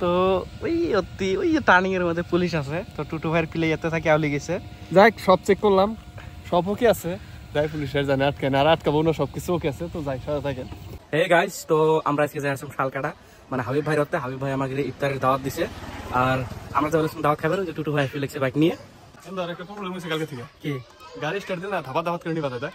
তো ওই টার্নিং এর মধ্যে পুলিশ আছে, তো টুটু ভাইয়ের পিলে যেতে থাকে আউলি গেছে। যাই সব চেক করলাম, সব ওকে আছে। যাই পুলিশের জানে আটকে না, আর আটকাবো না, সবকিছু ওকে আছে। তো যাই সাথে থাকেন। হে গাইস, তো আমরা আজকে যাই আসলাম শালকাটা, মানে হাবিব ভাই রাতে। হাবিব ভাই আমাকে ইফতারের দাওয়াত দিছে, আর আমরা তো বলেছিলাম দাওয়াত খাবেন যে টুটু ভাই ফিলেক্সে বাইক নিয়ে। একটা প্রবলেম হয়েছে কালকে থেকে, কি গাড়ি স্টার্ট দিলে না ধাপাত করে নিবা দাদা।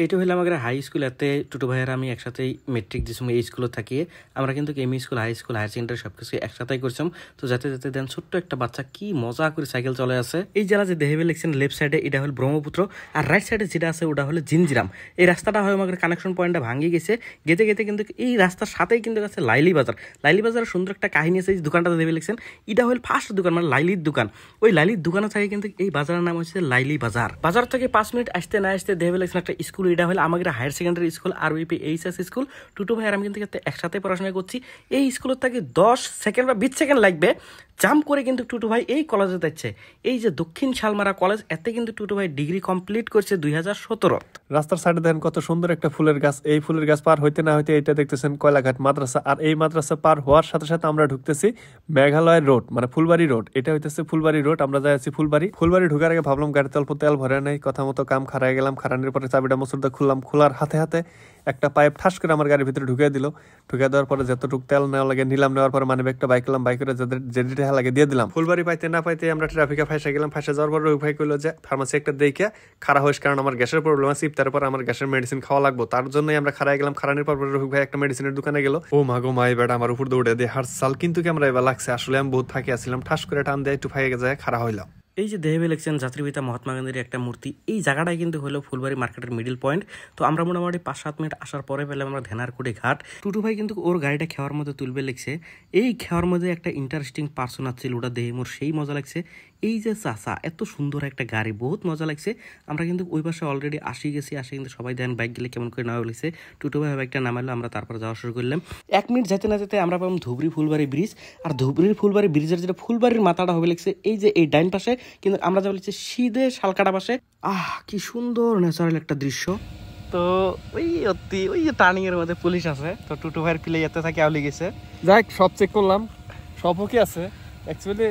এইটা হইলে আমাদের হাই স্কুল, এতে টুটু ভাইয়ের আমি একসাথেই মেট্রিক দিয়েছিলাম এই স্কুলে থাকিয়ে। আমরা কিন্তু ME school, high school, higher secondary সবকিছু একসাথেই করছিলাম। তো যাতে যাতে দেন ছোট্ট একটা বাচ্চা কি মজা করে সাইকেল চলে আসে। এই জেলা যে দেহেবে লিখছেন লেফট সাইডে এটা হল ব্রহ্মপুত্র, আর রাইট সাইডে যেটা আছে ওটা হলো জিঞ্জিরাম। এই রাস্তাটা হয় আমাদের কানেকশন পয়েন্টটা ভাঙিয়ে গেছে, গেতে গেতে কিন্তু এই রাস্তার সাথেই কিন্তু আছে লাইলি বাজার। লাইলি বাজারের সুন্দর একটা কাহিনী আছে। এই দোকানটা দেবে লিখছেন এটা হল ফার্স্ট দোকান, মানে লাইলির দোকান। ওই লাইলির দোকানে থাকে কিন্তু এই বাজারের নাম হচ্ছে লাইলি বাজার। বাজার থেকে 5 মিনিট আসতে না আসতে দেবে লিখছেন একটা স্কুল, এটা হলো আমাদের হায়ার সেকেন্ডারি স্কুল, আর ওইপি এইচএস স্কুল। টুটু ভাই আর আমি কিন্তু একসাথে পড়াশোনা করছি। এই স্কুলের থেকে 10 সেকেন্ড বা 20 সেকেন্ড লাগবে জাম্প করে কিন্তু টুটু ভাই এই কলেজে যাচ্ছে। এই যে দক্ষিণ শালমারা কলেজ, এতে কিন্তু টুটু ভাই ডিগ্রি কমপ্লিট করছে 2017। রাস্তার সাইডে দেখেন কত সুন্দর একটা ফুলের গাছ। এই ফুলের গাছ পার হইতে না হইতে এটা দেখতেছেন কয়লাঘাট মাদ্রাসা। আর এই মাদ্রাসা পার হওয়ার সাথে সাথে আমরা ঢুকতেছি মেঘালয় রোড, মানে ফুলবাড়ি রোড। এটা হইতেছে ফুলবাড়ি রোড। আমরা যাই আছি ফুলবাড়ি ঢুকার আগে ভাবলাম গাড়িতে অল্প তেল ভরে নাই, কথা মতো কাম খারাই গেলাম। খারানোর পরে চাবিটা মসুরদা খুললাম, খোলার হাতে হাতে একটা পাইপ ঠাস করে আমার গাড়ির ভিতরে ঢুকিয়ে দিল। ঢুকিয়ে দেওয়ার পরে যতটুকু তেল নেওয়া লাগে নিলাম, নেওয়ার পরে মানে একটা বাইক করলাম, বাইক করে যেটা লাগে দিয়ে দিলাম। ফুলবাড়ি পাইতে না পাইতে আমরা ট্রাফিকে ফাঁসে গেলাম। ফাঁসে যাওয়ার পর রোহিত ভাই কইলো যে ফার্মাসি একটা দেখে খারা হইস, কারণ আমার গ্যাসের প্রবলেম আছে, ইফতারের পর আমার গ্যাসের মেডিসিন খাওয়া লাগবে। তার জন্যই আমরা খারাই গেলাম। খারানোর পর রোহিত ভাই একটা মেডিসিনের দোকানে গেল। ও মা গো মা, এবার আমার উপর দৌড়ে দিয়ে হার সাল কিন্তু ক্যামেরা এবার লাগছে। আসলে আমি বহুত ফাঁকে আসছিলাম, ঠাস করে টান দিয়ে একটু ফাঁকে যায় খারা হইলাম। এই যে দেহেবে লিখছেন জাতির পিতা মহাত্মা গান্ধীর একটা মূর্তি, এই জায়গাটাই কিন্তু হলো ফুলবাড়ি মার্কেটের মিডিল পয়েন্ট। তো আমরা মোটামুটি 5-7 মিনিট আসার পরে পেলাম আমরা ধেনারকুড়ি ঘাট। টুটু ভাই কিন্তু ওর গাড়িটা খেওয়ার মধ্যে তুলবে লিখছে। এই খেওয়ার মধ্যে একটা ইন্টারেস্টিং পার্সন আছে, ওটা দেহে মোর সেই মজা লাগছে। এই যে চাচা, এত সুন্দর একটা গাড়ি, বহুত মজা লাগছে। আমরা কিন্তু ওই পাশে অলরেডি আসি কিন্তু সবাই দেন বাইক গেলে কেমন করে নেওয়া বলেছে। টুটু ভাই বাইকটা নামাইলো, আমরা তারপর যাওয়া শুরু করলাম। 1 মিনিট যেতে না যেতে আমরা পাবো ধুবড়ি ফুলবাড়ি ব্রিজ। আর ধুবড়ির ফুলবাড়ি ব্রিজের যেটা ফুলবাড়ির মাথাটা হবে লিখছে এই যে এই ডাইন পাশে, কিন্তু আমরা যা বলেছি সিধে শালকাটা পাশে। কি সুন্দর ন্যাচারাল একটা দৃশ্য। তো ওই যে টার্নিং এর মধ্যে পুলিশ আছে, তো টুটু ভাইয়ের পিলে যেতে থাকে আউলি গেছে। যাই সব চেক করলাম, সব ওকে আছে। অ্যাকচুয়ালি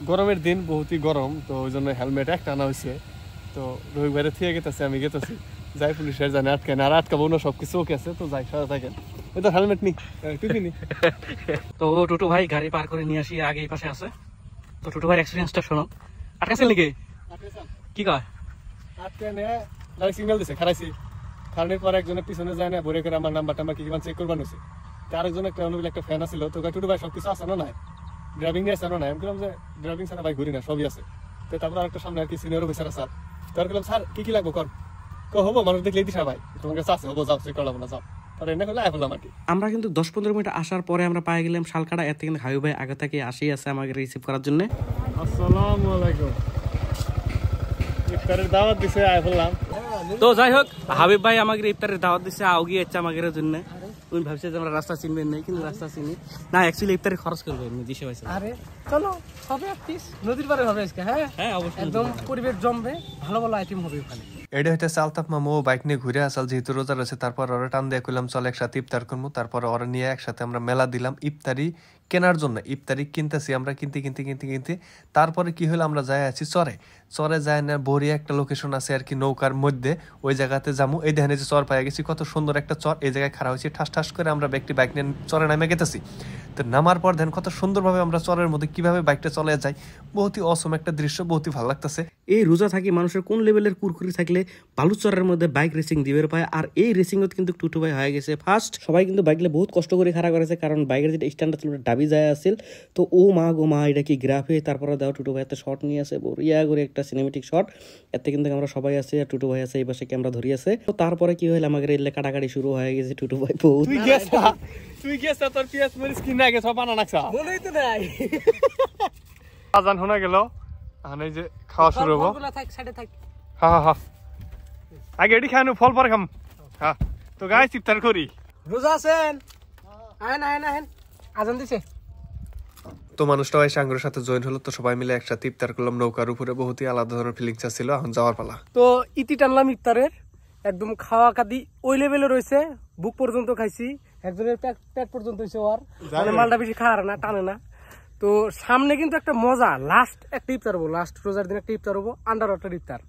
গরমের দিন, বহুতই গরম, তো ওই জন্য হেলমেট একটা আনা হয়েছে। তো রোহিত ভাইরে থিয়ে গেতেছে, আমি গেতেছি। যাই পুলিশের জানে আটকে না, আর আটকাবো না, সবকিছু ওকে আছে। তো যাই সাথে থাকেন। এই তো হেলমেট নি, টুপি নি। তো টুটু ভাই গাড়ি পার করে নিয়ে আসি, আগে এই পাশে আছে। তো টুটু ভাইয়ের এক্সপিরিয়েন্সটা শোনো। আটকাছেন নাকি? কি কয়? আটকে নিয়ে সিগন্যাল দিছে, খারাইছি। খারানোর পর একজনের পিছনে যায় না, ভরে করে আমার নাম্বারটা আমার কি চেক করবার হয়েছে। আরেকজন একটা ফ্যান আছিল, তো টুটু ভাই সবকিছু আছে না নাই, ড্রাইভিং নিয়ে আছে না নাই। আমি বললাম যে ড্রাইভিং ছাড়া ভাই ঘুরি না, সবই আছে। তো তারপর আরেকটা সামনে আর কি সিনিয়র অফিসার স্যার, তার বললাম স্যার কি লাগবো কর। হবো মানুষ দেখলে দিশা ভাই তোমার কাছে আছে, হবো যাও চেক করলাম না, যাও। আমরা কিন্তু 10-15 মিনিট আসার পরে আমরা পাই গেলাম শালকাটা। এতে কিন্তু হাবিব ভাই আগে থেকে আসেই আছে আমাকে রিসিভ করার জন্য। আসসালামু আলাইকুম, ইফতারের দাওয়াত দিছে, আয় বললাম। তো যাই হোক, হাবিব ভাই আমাকে ইফতারের দাওয়াত দিচ্ছে, আউগি যাচ্ছে আমাদের জন্য। তুমি ভাবছে যে আমরা রাস্তা চিনবেন নাই, কিন্তু রাস্তা চিনি না। অ্যাকচুয়ালি ইফতারে খরচ করবো এমনি দিশে পাইছে। আরে চলো হবে পিস নদীর পারে হবে আজকে। হ্যাঁ হ্যাঁ অবশ্যই, একদম পরিবেশ জমবে, ভালো ভালো আইটেম হবে ওখানে। এটা হইতেছে আলতাফ মামু বাইক নিয়ে ঘুরে আসাল, যেহেতু রোজা রয়েছে। তারপর ওরা টান দিয়ে কইলাম চল একসাথে ইফতার করবো। তারপর ওরা নিয়ে একসাথে আমরা মেলা দিলাম ইফতারি কেনার জন্য। ইফতারি কিনতেছি আমরা, কিনতে তারপরে কি হলো, আমরা যাই আছি চরে যায় না, বড়ি একটা লোকেশন আছে আর কি নৌকার মধ্যে, ওই জায়গাতে যাবো। এই দেখেন যে চর পাই গেছি, কত সুন্দর একটা চর। এই জায়গায় খাড়া হয়েছি, ঠাস করে আমরা ব্যক্তি বাইক নিয়ে চরে নামে গেতেছি। তো নামার পর দেখেন কত সুন্দরভাবে আমরা চরের মধ্যে কিভাবে বাইকটা চলে যায়, বহুতই অসম একটা দৃশ্য, বহুতই ভালো লাগতেছে। এই রোজা থাকি মানুষের কোন লেভেলের কুরকুরি থাকলে বালুচরের মধ্যে বাইক রেসিং দিবে পায়। আর এই রেসিং কিন্তু টুটু ভাই হয়ে গেছে ফার্স্ট। সবাই কিন্তু বাইকলে বহুত কষ্ট করে খাড়া করেছে, কারণ বাইকের যেটা স্ট্যান্ডার্ড ছিল ডাবি যায় আসছিল। তো ও মা গো মা, এটা কি গ্রাফে। তারপরে দাও টুটু ভাই একটা শট নিয়ে আসে, বড়িয়া করে একটা সিনেমেটিক শট। এতে কিন্তু আমরা সবাই আছে, আর টুটু ভাই আছে এই পাশে ক্যামেরা ধরি আছে। তো তারপরে কি হইল, আমাদের এলে কাটাকাটি শুরু হয়ে গেছে। টুটু ভাই বহুত তুই গেছ তোর পিয়াজ মরিচ কিনা গেছ, বানা নাকছা মনেই তো নাই। আজান শোনা গেল, এই যে খাওয়া শুরু হবো। থাক সাইডে থাক। হ্যাঁ আগে এটি খানো, ফল পরে খাম। হ্যাঁ তো গাইস ইফতার করি। রোজা আছেন? আহেন আজান দিছে। তো মানুষটাও এসে আঙ্গুরের সাথে জয়েন হলো। তো সবাই মিলে একসাথে ইফতার করলাম নৌকার উপরে, বহুতই আলাদা ধরনের ফিলিংস ছিল। এখন যাওয়ার পালা। তো ইতি টানলাম ইফতারের, একদম খাওয়া কাদি ওই লেভেলে রয়েছে, বুক পর্যন্ত খাইছি। একজনের পেট পর্যন্ত হইছে ওর মানে মালটা বেশি খাওয়ার না টানে না। তো সামনে কিন্তু একটা মজা, লাস্ট একটা ইফতার হবো, লাস্ট রোজার দিন একটা ইফতার হবো, আন্ডার ওয়াটার ইফতার।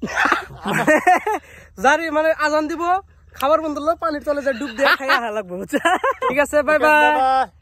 যারি মানে আজান দিব, খাবার বন্ধ হলো, পানির তলে যা ডুব দিয়ে খাইয়া লাগবে। ঠিক আছে, বাই বাই।